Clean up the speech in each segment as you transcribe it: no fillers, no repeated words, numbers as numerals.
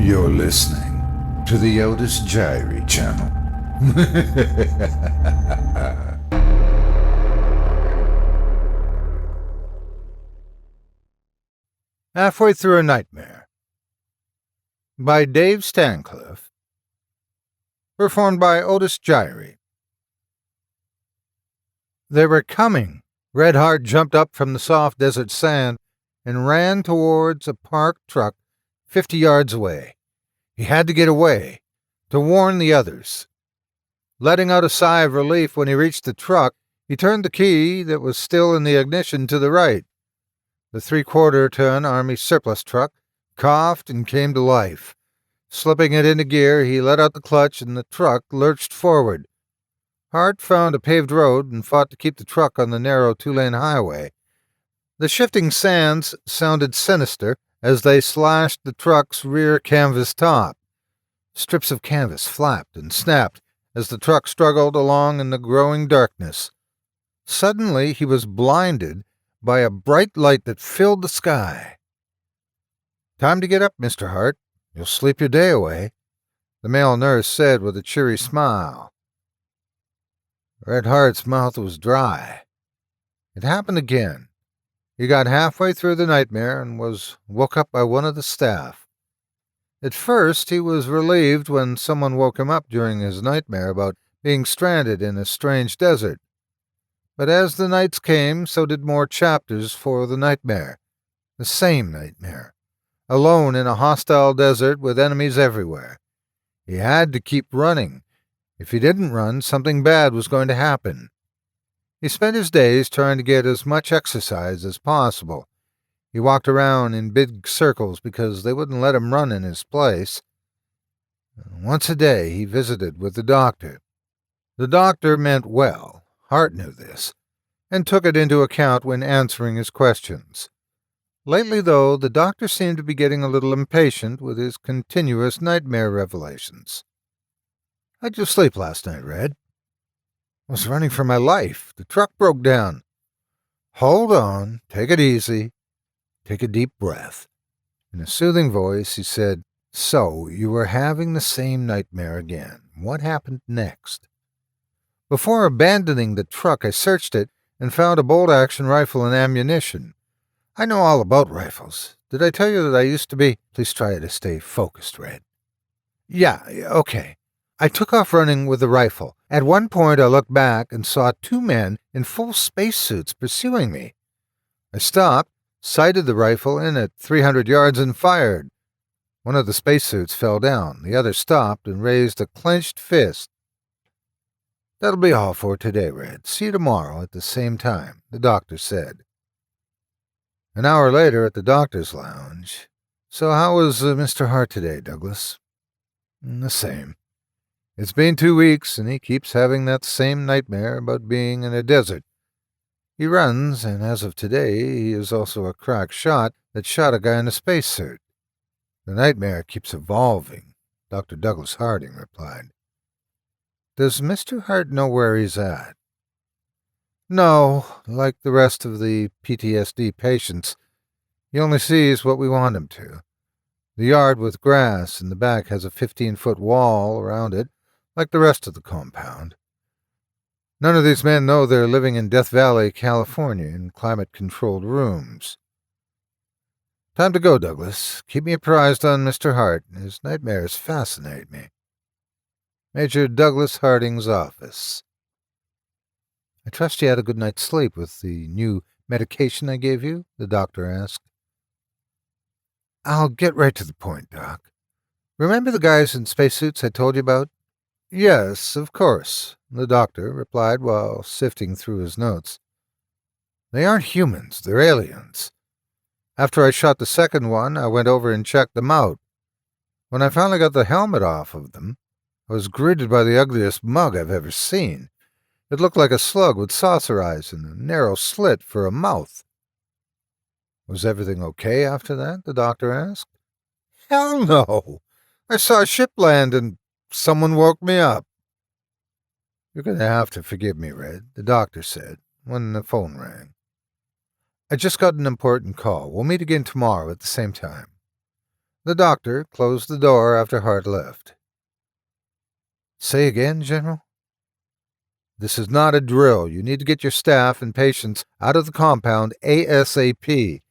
You're listening to the Otis Jiry channel. Halfway Through a Nightmare by Dave Stancliffe, performed by Otis Jiry. They were coming. Red Heart jumped up from the soft desert sand and ran towards a parked truck 50 yards away. He had to get away, to warn the others. Letting out a sigh of relief when he reached the truck, he turned the key that was still in the ignition to the right. The 3/4-ton Army surplus truck coughed and came to life. Slipping it into gear, he let out the clutch and the truck lurched forward. Hart found a paved road and fought to keep the truck on the narrow 2-lane highway. The shifting sands sounded sinister as they slashed the truck's rear canvas top. Strips of canvas flapped and snapped as the truck struggled along in the growing darkness. Suddenly he was blinded by a bright light that filled the sky. "Time to get up, Mr. Hart. You'll sleep your day away," the male nurse said with a cheery smile. Red Hart's mouth was dry. It happened again. He got halfway through the nightmare and was woke up by one of the staff. At first, he was relieved when someone woke him up during his nightmare about being stranded in a strange desert. But as the nights came, so did more chapters for the nightmare. The same nightmare. Alone in a hostile desert with enemies everywhere. He had to keep running. If he didn't run, something bad was going to happen. He spent his days trying to get as much exercise as possible. He walked around in big circles because they wouldn't let him run in his place. Once a day he visited with the doctor. The doctor meant well. Hart knew this, and took it into account when answering his questions. Lately, though, the doctor seemed to be getting a little impatient with his continuous nightmare revelations. "How'd you sleep last night, Red?" "I was running for my life. The truck broke down." "Hold on. Take it easy. Take a deep breath." In a soothing voice, he said, "So, you were having the same nightmare again. What happened next?" "Before abandoning the truck, I searched it and found a bolt-action rifle and ammunition. I know all about rifles. Did I tell you that I used to be—" "Please try to stay focused, Red." "Yeah, okay. I took off running with the rifle. At one point I looked back and saw 2 men in full spacesuits pursuing me. I stopped, sighted the rifle in at 300 yards and fired. One of the spacesuits fell down. The other stopped and raised a clenched fist. That'll be all for today, Red. See you tomorrow at the same time," the doctor said. An hour later at the doctor's lounge. "So how was Mr. Hart today, Douglas?" "The same. It's been 2 weeks, and he keeps having that same nightmare about being in a desert. He runs, and as of today, he is also a crack shot that shot a guy in a spacesuit. The nightmare keeps evolving," Dr. Douglas Harding replied. "Does Mr. Hart know where he's at?" "No, like the rest of the PTSD patients. He only sees what we want him to. The yard with grass in the back has a 15-foot wall around it, like the rest of the compound. None of these men know they're living in Death Valley, California, in climate-controlled rooms. Time to go, Douglas. Keep me apprised on Mr. Hart. His nightmares fascinate me." Major Douglas Harding's office. "I trust you had a good night's sleep with the new medication I gave you?" the doctor asked. "I'll get right to the point, Doc. Remember the guys in spacesuits I told you about?" "Yes, of course," the doctor replied while sifting through his notes. "They aren't humans, they're aliens. After I shot the second one, I went over and checked them out. When I finally got the helmet off of them, I was greeted by the ugliest mug I've ever seen. It looked like a slug with saucer eyes and a narrow slit for a mouth." "Was everything okay after that?" the doctor asked. "Hell no! I saw a ship land and someone woke me up." "You're going to have to forgive me, Red," the doctor said when the phone rang. "I just got an important call. We'll meet again tomorrow at the same time." The doctor closed the door after Hart left. Say again, General? This is not a drill. You need to get your staff and patients out of the compound ASAP.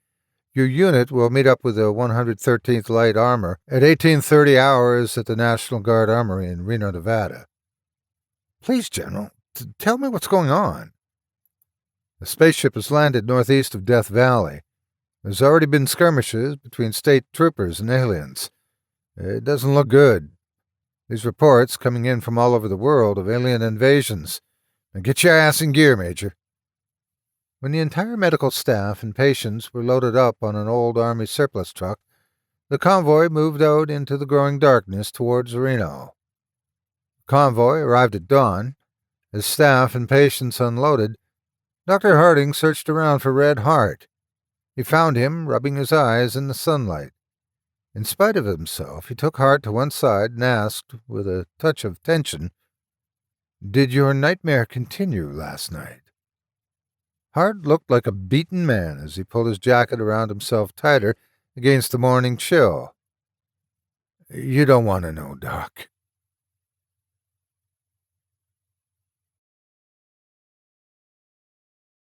Your unit will meet up with the 113th Light Armor at 1830 hours at the National Guard Armory in Reno, Nevada. Please, General, tell me what's going on. The spaceship has landed northeast of Death Valley. There's already been skirmishes between state troopers and aliens. It doesn't look good. These reports coming in from all over the world of alien invasions. Now get your ass in gear, Major. When the entire medical staff and patients were loaded up on an old Army surplus truck, the convoy moved out into the growing darkness towards Reno. The convoy arrived at dawn. As staff and patients unloaded, Dr. Harding searched around for Red Hart. He found him rubbing his eyes in the sunlight. In spite of himself, he took Hart to one side and asked, with a touch of tension, "Did your nightmare continue last night?" Hart looked like a beaten man as he pulled his jacket around himself tighter against the morning chill. "You don't want to know, Doc.